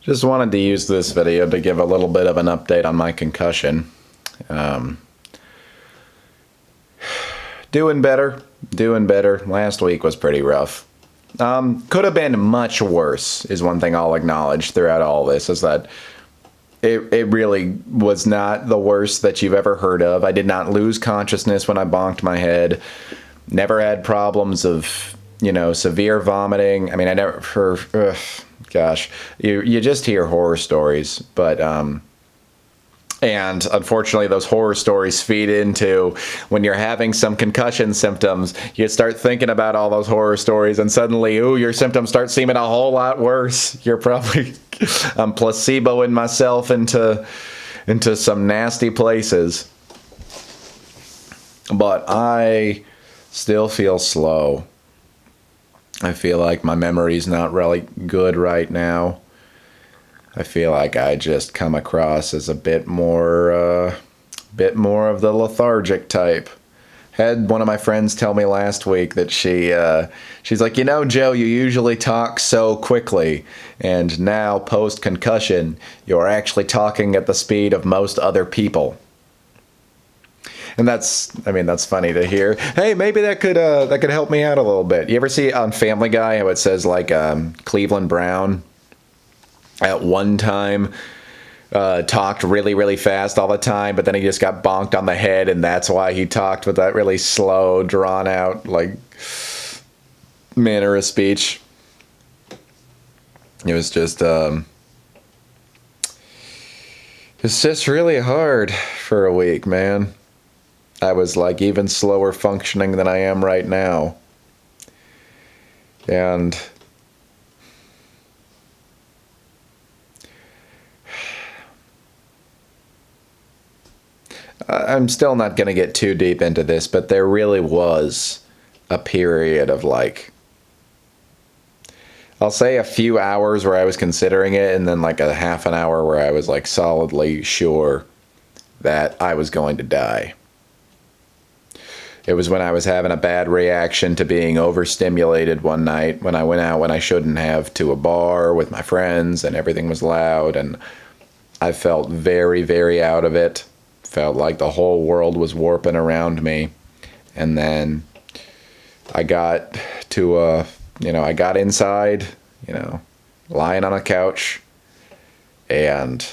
Just wanted to use this video to give a little bit of an update on my concussion. Doing better. Last week was pretty rough. Could have been much worse, is one thing I'll acknowledge throughout all this, is that it really was not the worst that you've ever heard of. I did not lose consciousness when I bonked my head. Never had problems of, severe vomiting. I mean, I never, gosh, you just hear horror stories, but, and unfortunately those horror stories feed into when you're having some concussion symptoms, you start thinking about all those horror stories and suddenly, your symptoms start seeming a whole lot worse. You're probably, I'm placeboing myself into some nasty places. But I still feel slow. I feel like my memory's not really good right now. I feel like I just come across as a bit more of the lethargic type. Had one of my friends tell me last week that she's like, Joe, you usually talk so quickly, and now post-concussion, you're actually talking at the speed of most other people. And that's funny to hear. Hey, maybe that could help me out a little bit. You ever see on Family Guy how it says like Cleveland Brown at one time talked really, really fast all the time, but then he just got bonked on the head, and that's why he talked with that really slow, drawn out, like, manner of speech. It was just it's just really hard for a week, man. I was like even slower functioning than I am right now. And I'm still not going to get too deep into this, but there really was a period of like, I'll say a few hours where I was considering it, and then like a half an hour where I was like solidly sure that I was going to die. It was when I was having a bad reaction to being overstimulated one night when I went out when I shouldn't have to a bar with my friends and everything was loud, and I felt very, very out of it. Felt like the whole world was warping around me. And then I got to I got inside, lying on a couch, and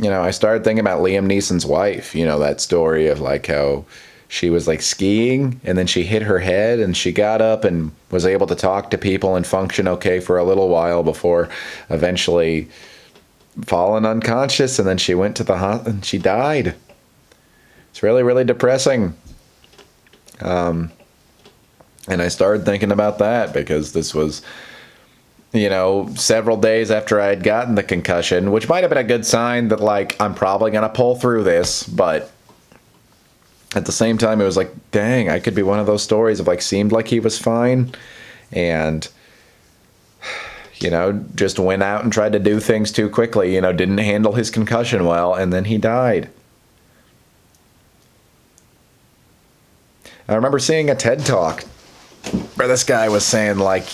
I started thinking about Liam Neeson's wife, that story of like how she was like skiing and then she hit her head and she got up and was able to talk to people and function okay for a little while before eventually falling unconscious, and then she went to the hospital and she died. It's really, really depressing. And I started thinking about that because this was, several days after I had gotten the concussion, which might have been a good sign that like I'm probably going to pull through this, but at the same time, it was like, dang, I could be one of those stories of like seemed like he was fine and, just went out and tried to do things too quickly, didn't handle his concussion well, and then he died. I remember seeing a TED Talk where this guy was saying like,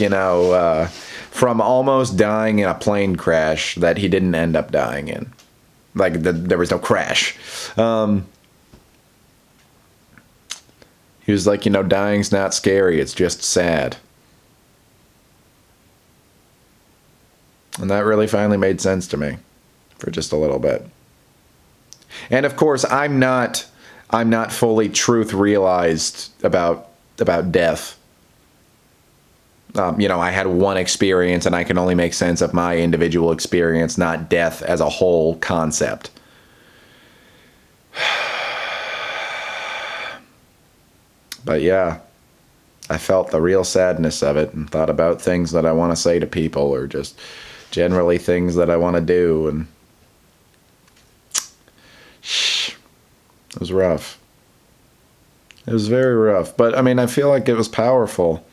from almost dying in a plane crash that he didn't end up dying in. Like there was no crash. He was like, dying's not scary, it's just sad. And that really finally made sense to me for just a little bit. And of course, I'm not fully truth realized about death. I had one experience and I can only make sense of my individual experience, not death as a whole concept. But yeah, I felt the real sadness of it and thought about things that I want to say to people or just generally things that I want to do. And it was rough. It was very rough. But I feel like it was powerful.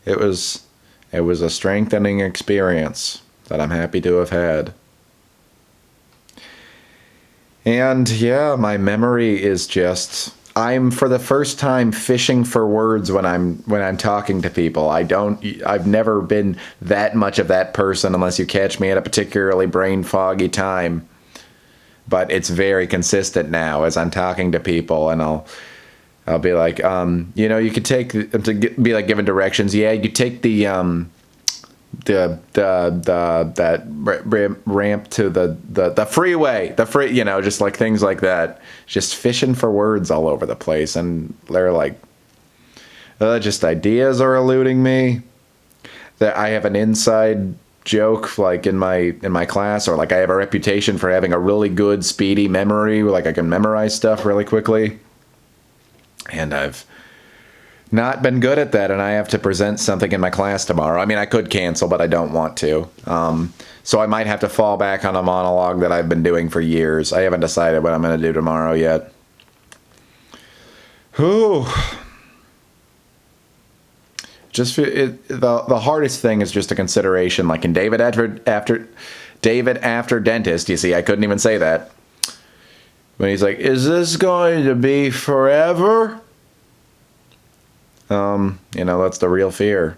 It was a strengthening experience that I'm happy to have had. And yeah, my memory is just, I'm for the first time fishing for words when I'm talking to people. I've never been that much of that person unless you catch me at a particularly brain foggy time. But it's very consistent now as I'm talking to people, and I'll be like, you could take be like giving directions. Yeah, you take the that ramp to the freeway, just like things like that. Just fishing for words all over the place, and they're like, just ideas are eluding me. That I have an inside joke like in my class, or like I have a reputation for having a really good speedy memory, like I can memorize stuff really quickly, and I've not been good at that, and I have to present something in my class tomorrow. I mean, I could cancel, but I don't want to. So I might have to fall back on a monologue that I've been doing for years. I haven't decided what I'm going to do tomorrow yet. Whew. The hardest thing is just a consideration. Like in David after dentist, you see, I couldn't even say that. When he's like, "Is this going to be forever?" That's the real fear.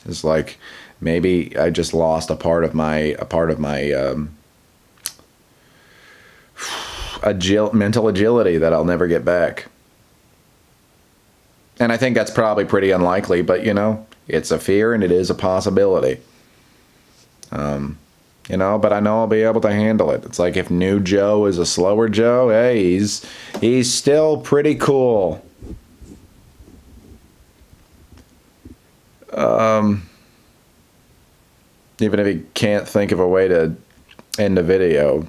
It's like maybe I just lost a part of my mental agility that I'll never get back. And I think that's probably pretty unlikely, but it's a fear and it is a possibility. But I know I'll be able to handle it. It's like if new Joe is a slower Joe, hey, he's still pretty cool. Even if he can't think of a way to end the video,